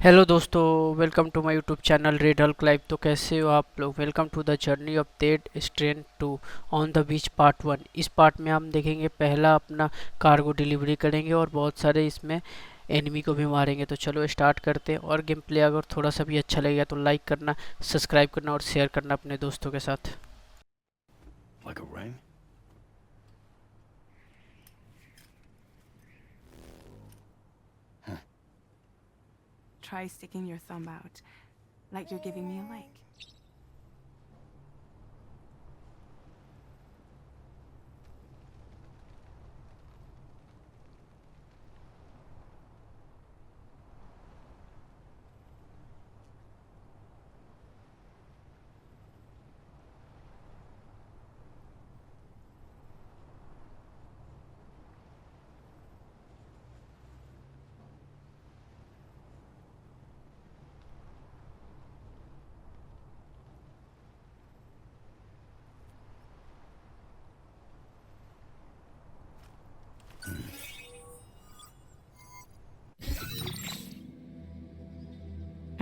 Hello दोस्तों, welcome to my YouTube channel Red Hulk Live. तो कैसे हो आप लोग? Welcome to the journey of Death Stranding 2 on the beach part 1। इस पार्ट में हम देखेंगे, पहला अपना कार्गो डिलीवरी करेंगे और बहुत सारे इसमें एनिमी को भी मारेंगे। तो चलो स्टार्ट करते हैं। और गेम प्ले अगर थोड़ा सा भी अच्छा लगेगा तो लाइक करना, सब्सक्राइब करना और शेयर करना अपने दोस्तों के साथ। Like a ring? Try sticking your thumb out, like you're giving me a like.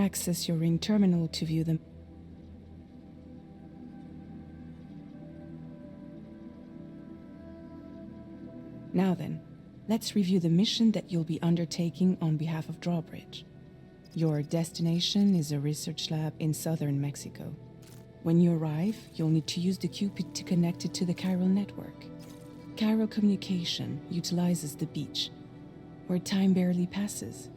Access your ring terminal to view them. Now then, let's review the mission that you'll be undertaking on behalf of Drawbridge. Your destination is a research lab in southern Mexico. When you arrive, you'll need to use the Cupid to connect it to the chiral network. Chiral communication utilizes the beach, where time barely passes.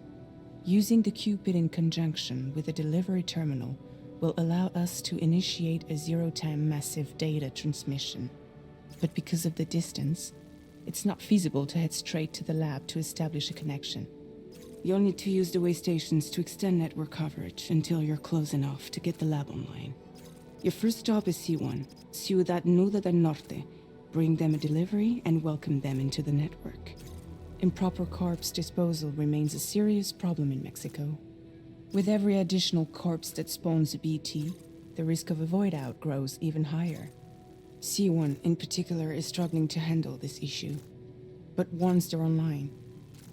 Using the Cupid in conjunction with a delivery terminal will allow us to initiate a zero-time massive data transmission. But because of the distance, it's not feasible to head straight to the lab to establish a connection. You'll need to use the way stations to extend network coverage until you're close enough to get the lab online. Your first stop is C1, Ciudad Nuda del Norte. Bring them a delivery and welcome them into the network. Improper corpse disposal remains a serious problem in Mexico. With every additional corpse that spawns a BT, the risk of a void out grows even higher. C1 in particular is struggling to handle this issue. But once they're online,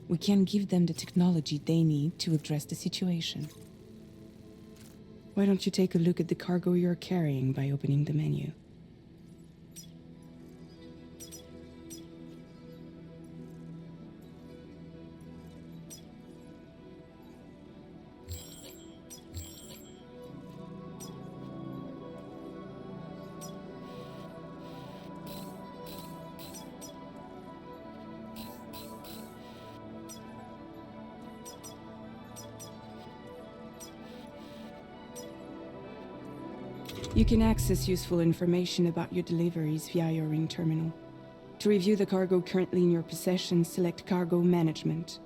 we can give them the technology they need to address the situation. Why don't you take a look at the cargo you're carrying by opening the menu? You can access useful information about your deliveries via your ring terminal. To review the cargo currently in your possession, select Cargo Management.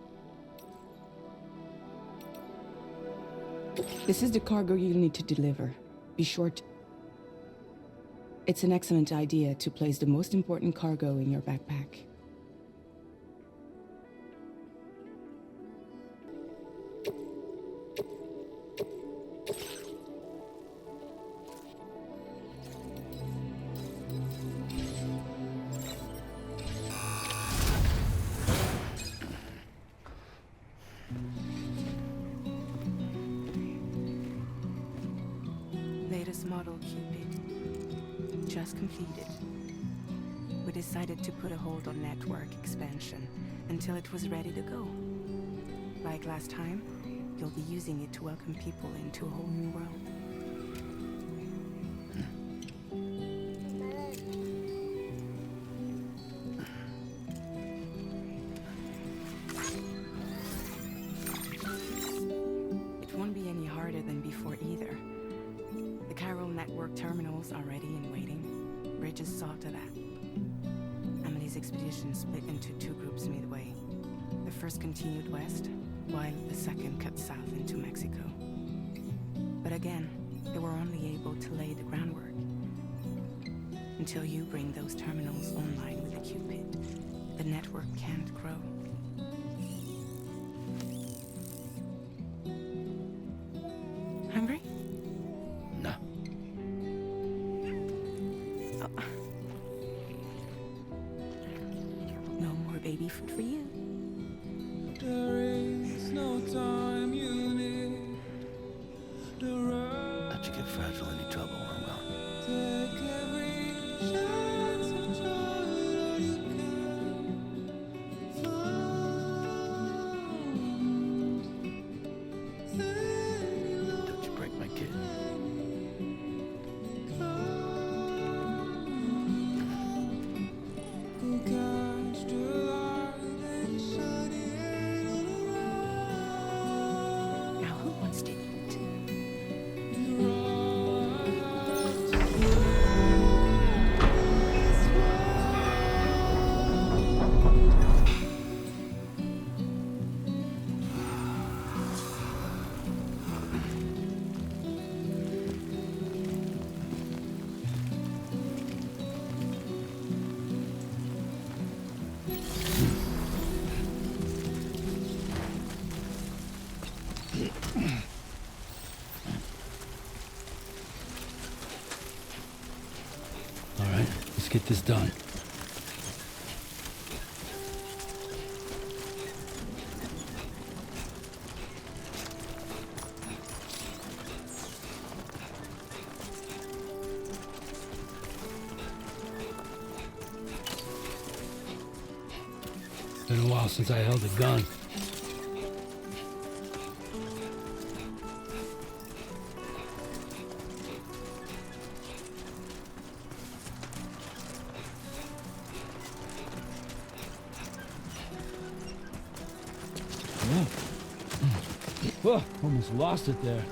This is the cargo you'll need to deliver. Be sure to... It's an excellent idea to place the most important cargo in your backpack. Latest model Cupid. Just completed. We decided to put a hold on network expansion until it was ready to go. Like last time, you'll be using it to welcome people into a whole new world. It won't be any harder than before either. The chiral network terminals are ready and waiting. Bridges saw to that. Emily's expedition split into two groups midway. The first continued west, while the second cut south into Mexico. But again, they were only able to lay the groundwork. Until you bring those terminals online with the Cupid, the network can't grow. Hungry? No. Oh. No more baby food for you. There is no time you need. fragile any trouble, I'm gone. Don't you break my kid. Now, who wants to eat? All right, let's get this done. It's been a while since I held a gun. Whoa, almost lost it there.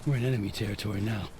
We're in enemy territory now.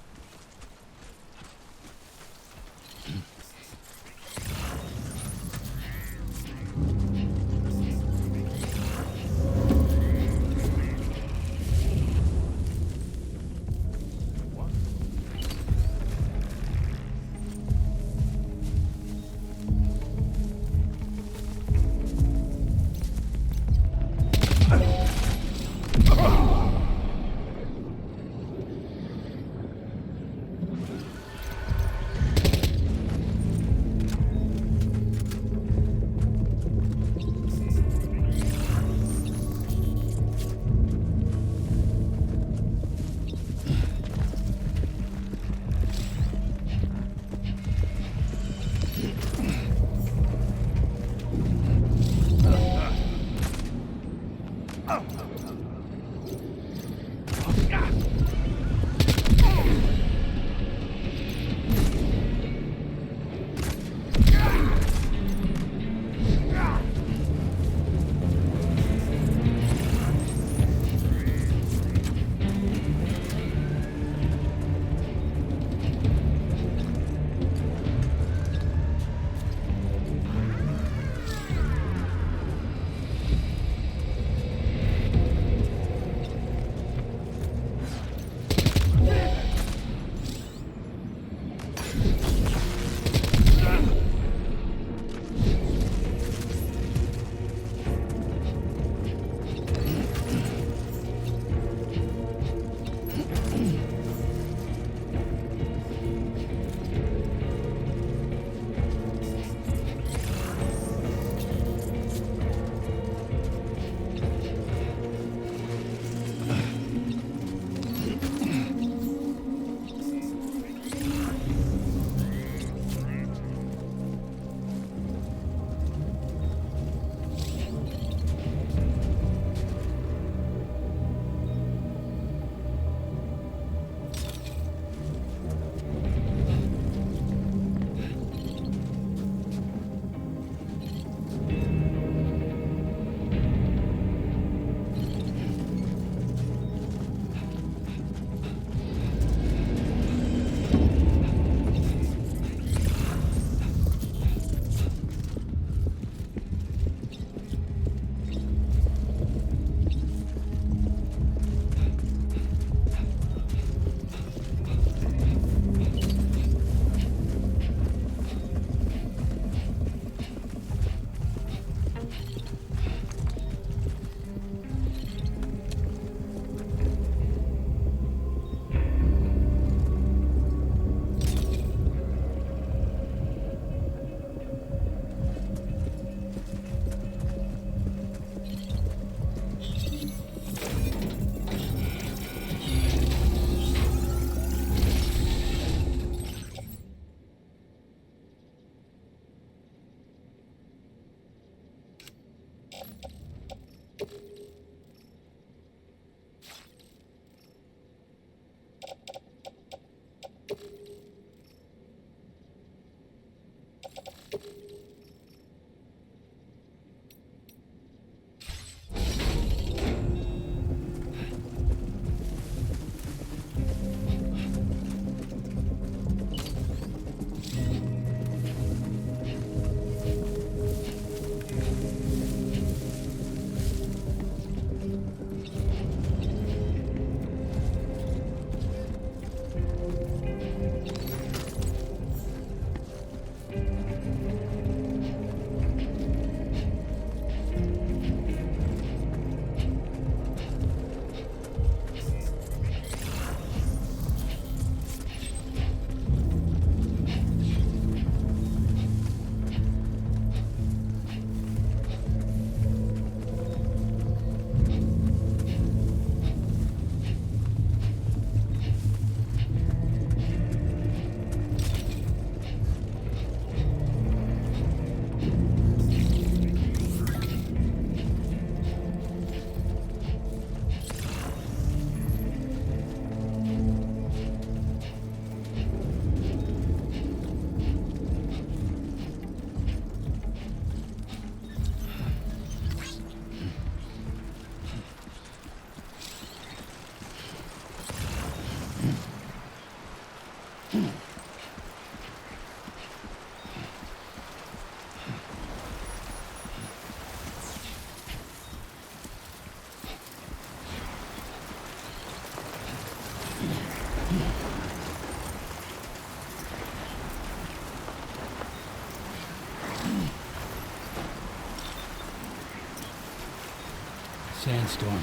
sandstorm.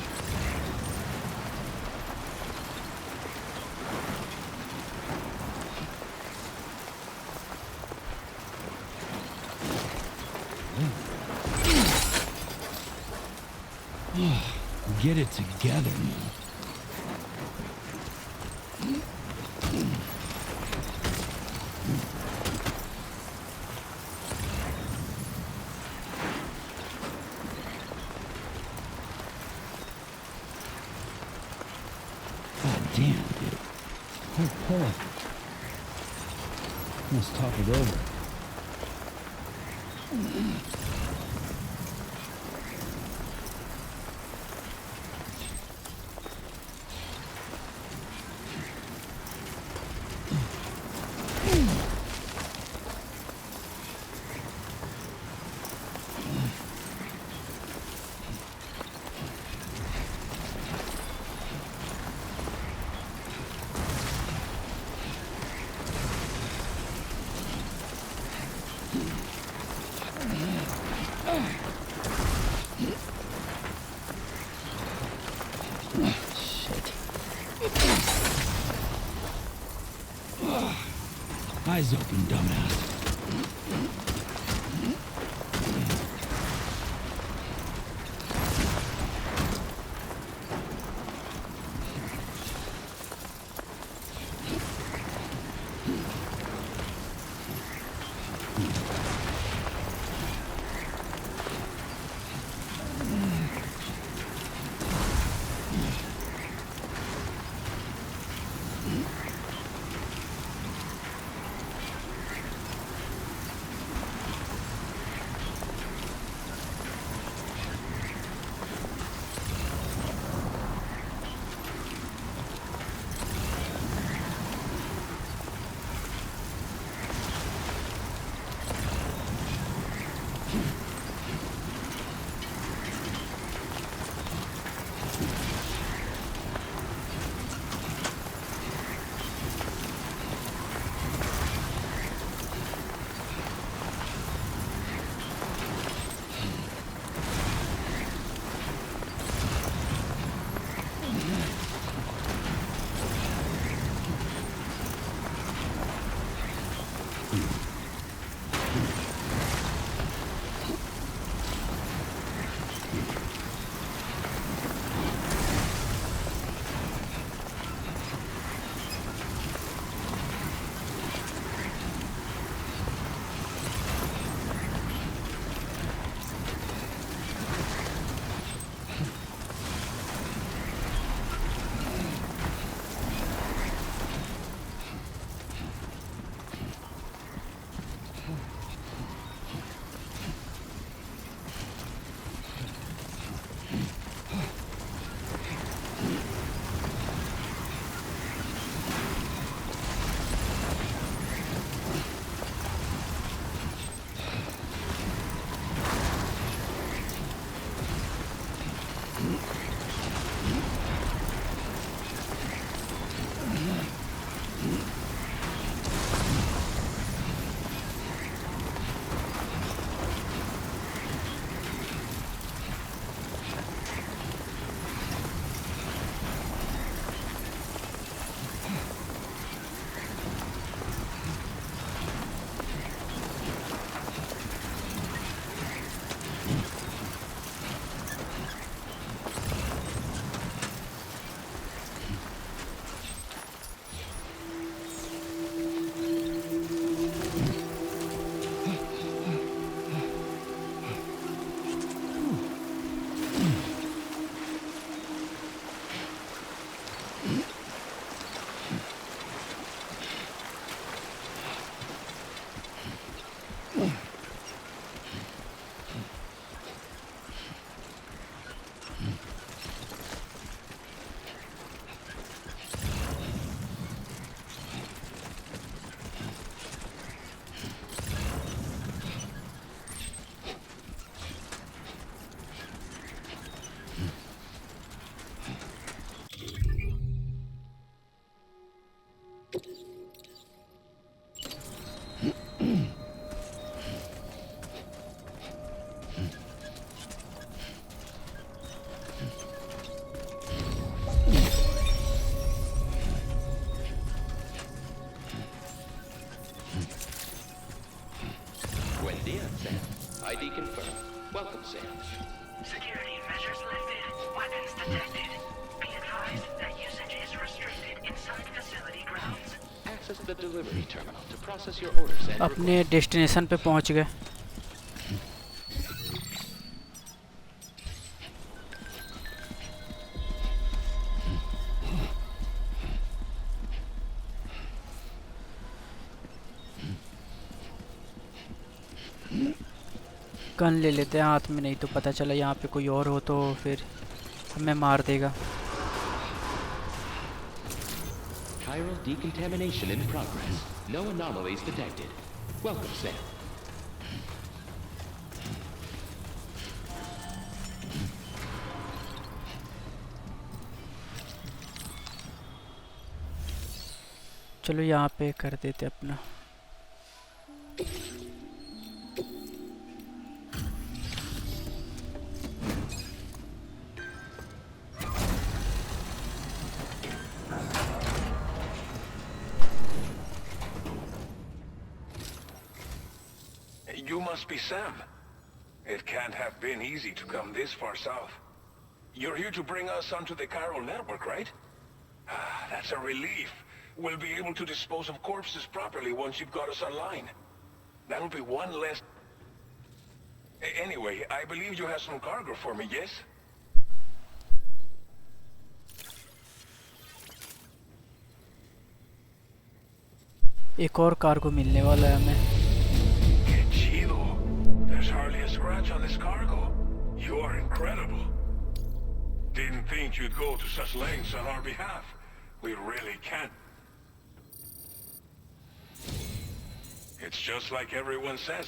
Get it together now. God damn, dude. Oh, pull it. Almost toppled over. Eyes open, dumbass. delivery terminal to process your orders and अपने destination पे पहुंच गए। Gun ले लेते हैं हाथ में, नहीं तो पता चला यहाँ पे कोई और हो तो फिर हमें मार देगा। Chiral decontamination in progress. No anomalies detected. Welcome, Sam. चलो यहाँ पे कर देते अपना। You must be Sam. It can't have been easy to come this far south. You're here to bring us onto the Karo network, right? Ah, that's a relief. We'll be able to dispose of corpses properly once you've got us online. That'll be one less... Anyway, I believe you have some cargo for me, yes? एक और cargo मिलने वाला है हमें। Qué chido. There's hardly a scratch on this cargo. You are incredible. Didn't think you'd go to such lengths on our behalf. We really can't. It's just like everyone says.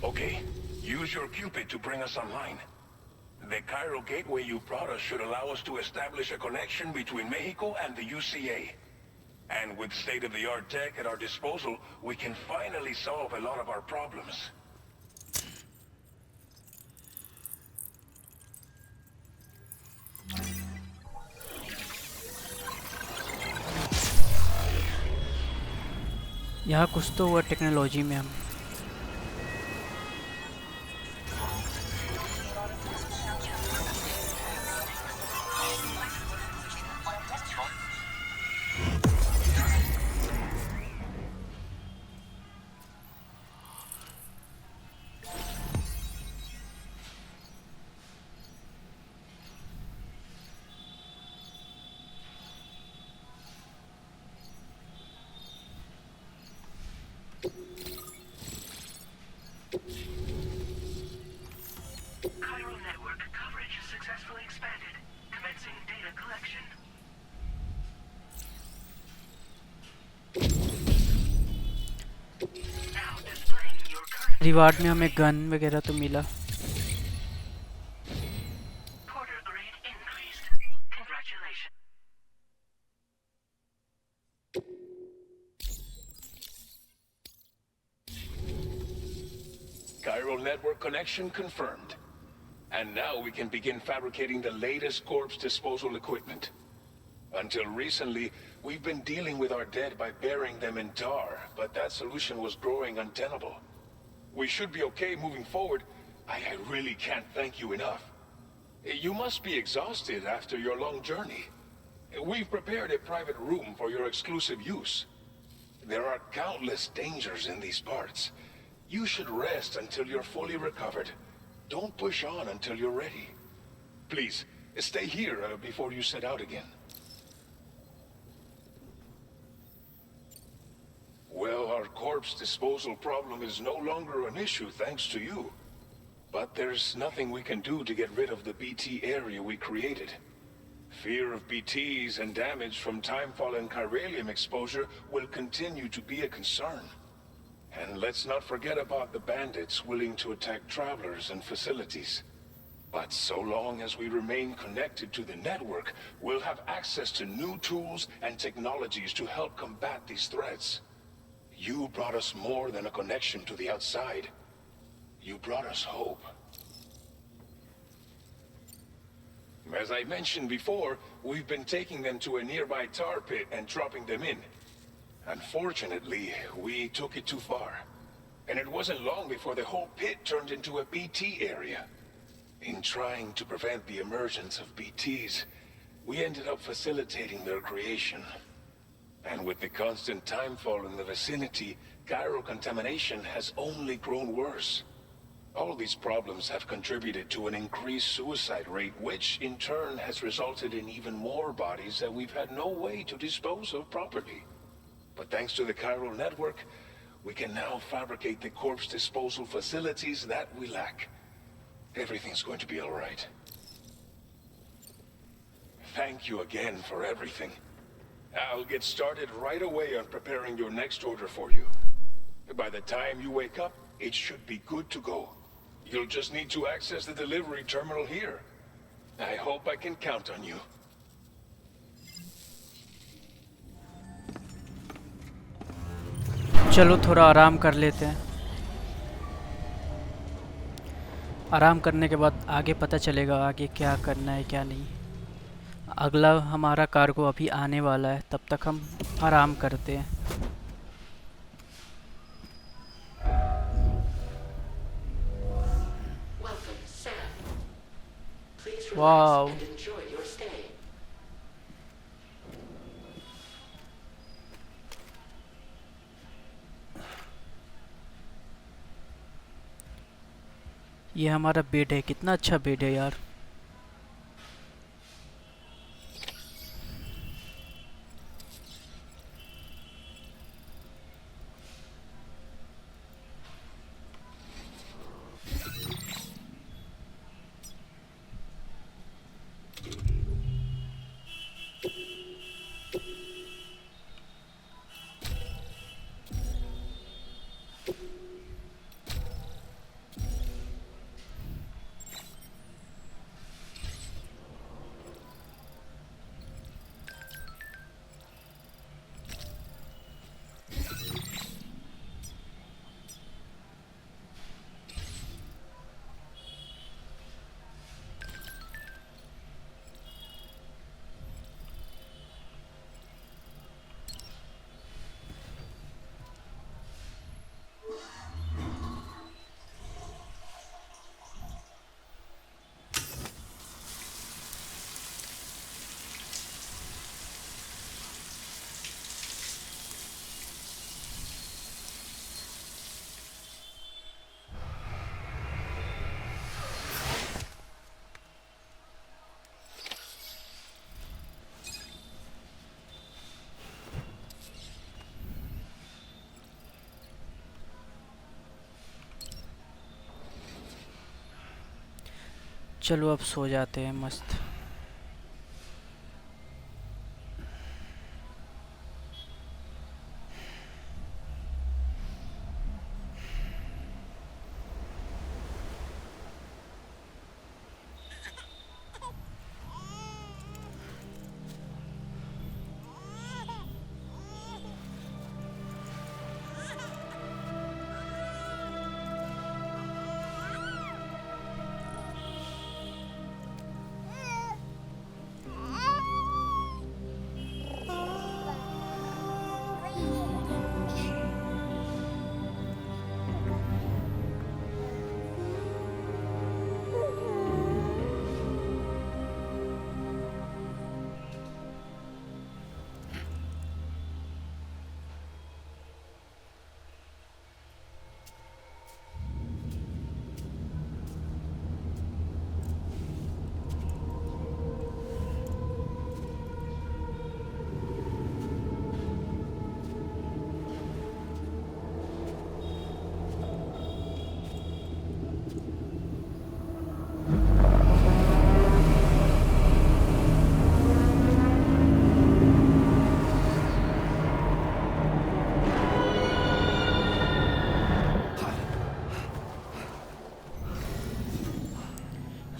Okay, use your Cupid to bring us online. The Cairo gateway you brought us should allow us to establish a connection between Mexico and the UCA. And with state-of-the-art tech at our disposal, we can finally solve a lot of our problems. यहाँ कुछ तो हुआ technology में हम। Chiral network coverage is successfully expanded. Commencing data collection. Now displaying your current reward में हमें gun वगैरह तो मिला। porter grade increased. Congratulations. Cairo network connection confirmed. And now we can begin fabricating the latest corpse disposal equipment. Until recently, we've been dealing with our dead by burying them in tar, but that solution was growing untenable. We should be okay moving forward. I really can't thank you enough. You must be exhausted after your long journey. We've prepared a private room for your exclusive use. There are countless dangers in these parts. You should rest until you're fully recovered. Don't push on until you're ready. Please, stay here before you set out again. Well, our corpse disposal problem is no longer an issue thanks to you. But there's nothing we can do to get rid of the BT area we created. Fear of BTs and damage from timefall and chiralium exposure will continue to be a concern. And let's not forget about the bandits willing to attack travelers and facilities. But so long as we remain connected to the network, we'll have access to new tools and technologies to help combat these threats. You brought us more than a connection to the outside. You brought us hope. As I mentioned before, we've been taking them to a nearby tar pit and dropping them in. Unfortunately, we took it too far. And it wasn't long before the whole pit turned into a BT area. In trying to prevent the emergence of BTs, we ended up facilitating their creation. And with the constant timefall in the vicinity, gyro contamination has only grown worse. All these problems have contributed to an increased suicide rate, which in turn has resulted in even more bodies that we've had no way to dispose of properly. But thanks to the chiral network, we can now fabricate the corpse disposal facilities that we lack. Everything's going to be all right. Thank you again for everything. I'll get started right away on preparing your next order for you. By the time you wake up, it should be good to go. You'll just need to access the delivery terminal here. I hope I can count on you. चलो थोड़ा आराम कर लेते हैं। आराम करने के बाद आगे पता चलेगा आगे क्या करना है क्या नहीं। अगला हमारा कार्गो अभी आने वाला है, तब तक हम आराम करते हैं। Welcome, Saath. Please relax Wow. and enjoy your stay. ये हमारा बेड है, कितना अच्छा बेड है यार। चलो अब सो जाते हैं मस्त।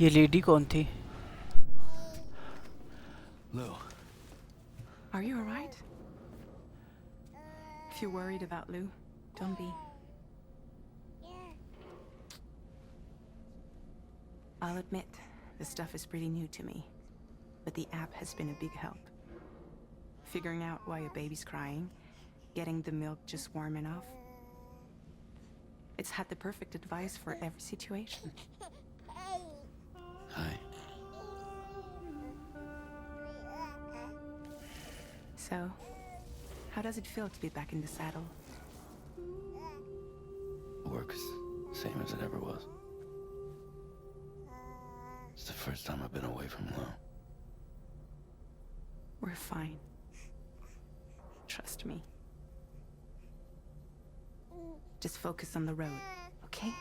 ये लेडी कौन थी? Lou. Are you alright? If you're worried about Lou, don't be. I'll admit, this stuff is pretty new to me, but the app has been a big help. Figuring out why a baby's crying, getting the milk just warm enough. It's had the perfect advice for every situation. Hi. So, How does it feel to be back in the saddle? Work is the same as it ever was. It's the first time I've been away from Lo. We're fine. Trust me. Just focus on the road, okay?